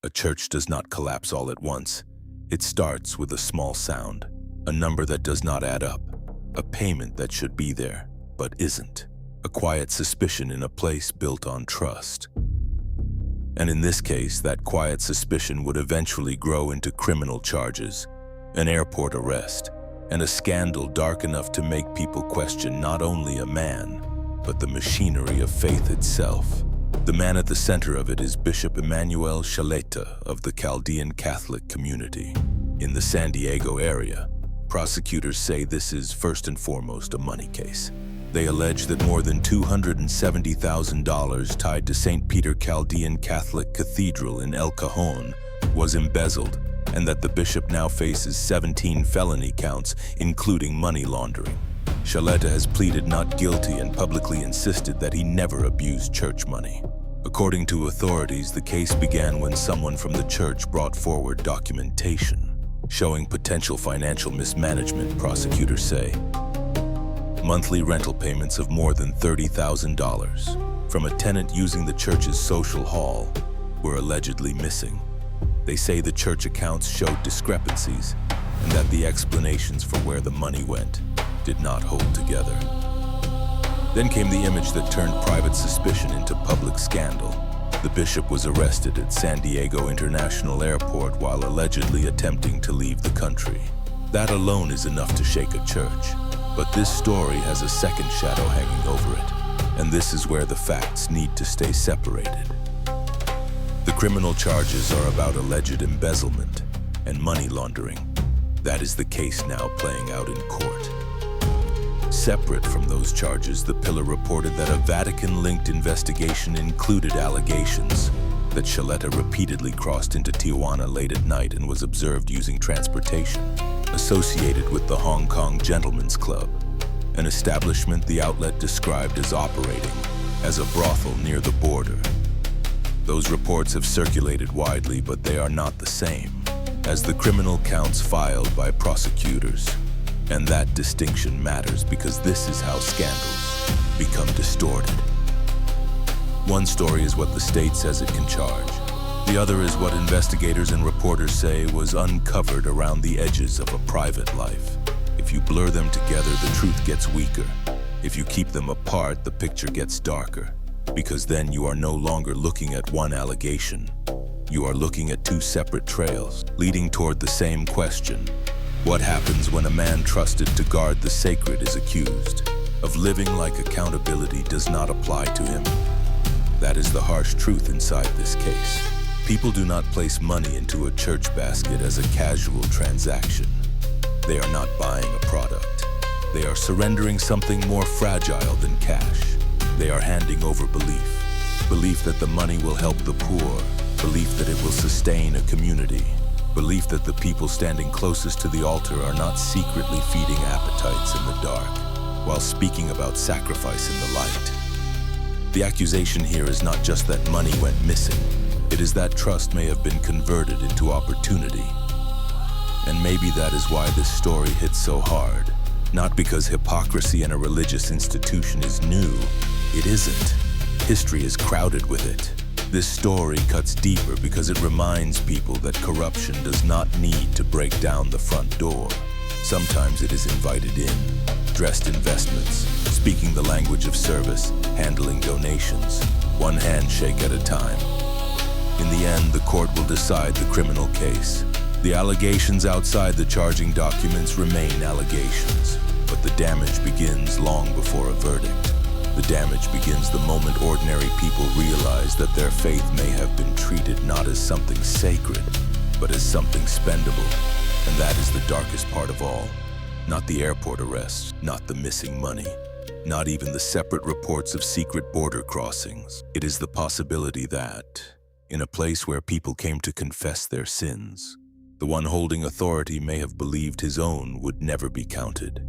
A church does not collapse all at once. It starts with a small sound, a number that does not add up, a payment that should be there, but isn't, a quiet suspicion in a place built on trust. And in this case, that quiet suspicion would eventually grow into criminal charges, an airport arrest, and a scandal dark enough to make people question not only a man, but the machinery of faith itself. The man at the center of it is Bishop Emanuel Shaleta of the Chaldean Catholic community. In the San Diego area, prosecutors say this is first and foremost a money case. They allege that more than $270,000 tied to St. Peter Chaldean Catholic Cathedral in El Cajon was embezzled, and that the bishop now faces 17 felony counts, including money laundering. Shaleta has pleaded not guilty and publicly insisted that he never abused church money. According to authorities, the case began when someone from the church brought forward documentation showing potential financial mismanagement, prosecutors say. Monthly rental payments of more than $30,000 from a tenant using the church's social hall were allegedly missing. They say the church accounts showed discrepancies and that the explanations for where the money went did not hold together. Then came the image that turned private suspicion into public scandal. The bishop was arrested at San Diego International Airport while allegedly attempting to leave the country. That alone is enough to shake a church. But this story has a second shadow hanging over it, and this is where the facts need to stay separated. The criminal charges are about alleged embezzlement and money laundering. That is the case now playing out in court. Separate from those charges, the Pillar reported that a Vatican-linked investigation included allegations that Shaleta repeatedly crossed into Tijuana late at night and was observed using transportation associated with the Hong Kong Gentlemen's Club, an establishment the outlet described as operating as a brothel near the border. Those reports have circulated widely, but they are not the same as the criminal counts filed by prosecutors. And that distinction matters because this is how scandals become distorted. One story is what the state says it can charge. The other is what investigators and reporters say was uncovered around the edges of a private life. If you blur them together, the truth gets weaker. If you keep them apart, the picture gets darker. Because then you are no longer looking at one allegation. You are looking at two separate trails, leading toward the same question. What happens when a man trusted to guard the sacred is accused of living like accountability does not apply to him? That is the harsh truth inside this case. People do not place money into a church basket as a casual transaction. They are not buying a product. They are surrendering something more fragile than cash. They are handing over belief. Belief that the money will help the poor. Belief that it will sustain a community. Belief that the people standing closest to the altar are not secretly feeding appetites in the dark, while speaking about sacrifice in the light. The accusation here is not just that money went missing. It is that trust may have been converted into opportunity. And maybe that is why this story hits so hard. Not because hypocrisy in a religious institution is new. It isn't. History is crowded with it. This story cuts deeper because it reminds people that corruption does not need to break down the front door. Sometimes it is invited in, dressed investments, speaking the language of service, handling donations, one handshake at a time. In the end, the court will decide the criminal case. The allegations outside the charging documents remain allegations, but the damage begins long before a verdict. The damage begins the moment ordinary people realize that their faith may have been treated not as something sacred, but as something spendable. And that is the darkest part of all. Not the airport arrests, not the missing money, not even the separate reports of secret border crossings. It is the possibility that, in a place where people came to confess their sins, the one holding authority may have believed his own would never be counted.